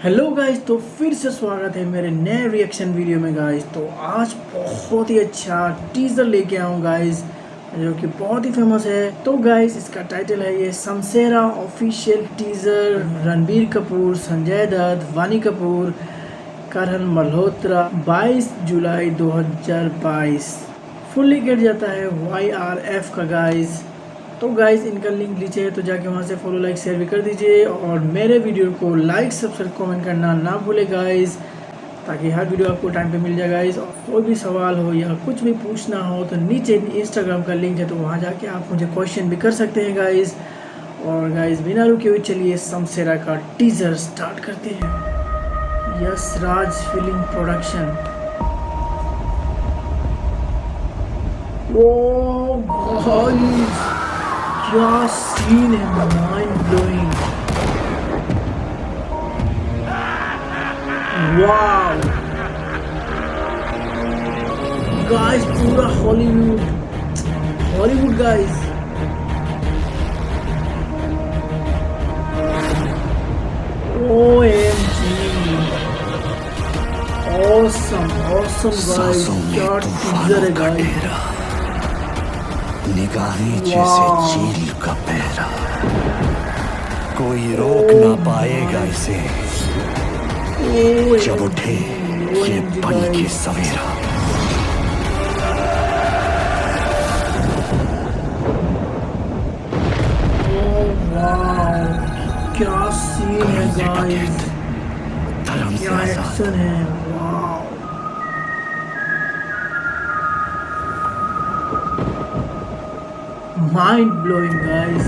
Hello guys, तो फिर से स्वागत है मेरे नए रिएक्शन वीडियो में गाइस। तो आज बहुत ही अच्छा टीजर लेके आऊँ गाइस, जो कि बहुत ही फेमस है। तो गाइस इसका टाइटल है ये शमशेरा ऑफिशियल टीजर। रणबीर कपूर, संजय दत्त, वानी कपूर, करण मल्होत्रा। 22 जुलाई 2022 फुल्ली गिर जाता है YRF का गाइस। तो गाइस इनका लिंक नीचे है, तो जाके वहाँ से फॉलो, लाइक, शेयर भी कर दीजिए और मेरे वीडियो को लाइक, सब्सक्राइब, कमेंट करना ना भूले गाइस, ताकि हर वीडियो आपको टाइम पे मिल जाए गाइस। और कोई भी सवाल हो या कुछ भी पूछना हो तो नीचे इंस्टाग्राम का लिंक है, तो वहाँ जाके आप मुझे क्वेश्चन भी कर सकते हैं गाइस। और गाइस बिना रुके हुए चलिए शमशेरा का टीजर स्टार्ट करते हैं। यस राज फिल्म प्रोडक्शन। ओ गाइस क्या सीन है, माइंड ब्लोइंग। वाव गाइस, पूरा Hollywood Hollywood guys. OMG awesome awesome guys, क्या टीजर है गाइस। निगाहें जैसे चील का पहरा, कोई रोक ना पाएगा इसे जब उठे ये बन के सवेरा। क्या सीन है गाइस, क्या एक्शन है। वाव माइंड ब्लोइंग गाइस।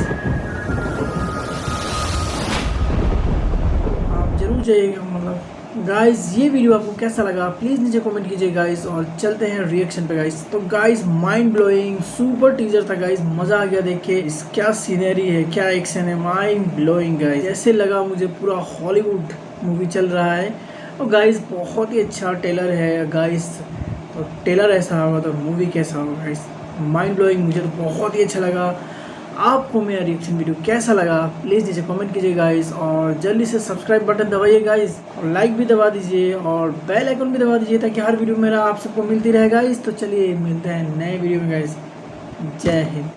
आप जरूर जाइएगा। मतलब गाइस ये वीडियो आपको कैसा लगा प्लीज़ नीचे कमेंट कीजिए गाइस। और चलते हैं रिएक्शन पे गाइस। तो guys mind blowing super teaser था गाइस, मज़ा आ गया देख के। क्या सीनरी है, क्या एक्शन है, माइंड ब्लोइंग गाइस। ऐसे लगा मुझे पूरा हॉलीवुड मूवी चल रहा है। और गाइस बहुत ही अच्छा टेलर है गाइस। तो टेलर ऐसा होगा तो मूवी कैसा होगा गाइस। माइंड ब्लोइंग, मुझे तो बहुत ही अच्छा लगा। आपको मेरा रिएक्शन वीडियो कैसा लगा प्लीज़ नीचे कमेंट कीजिए गाइस। और जल्दी से सब्सक्राइब बटन दबाइए गाइस, और लाइक भी दबा दीजिए और बेल आइकन भी दबा दीजिए, ताकि हर वीडियो मेरा आप सबको मिलती रहे गाइस। तो चलिए मिलते हैं नए वीडियो में गाइस। जय हिंद।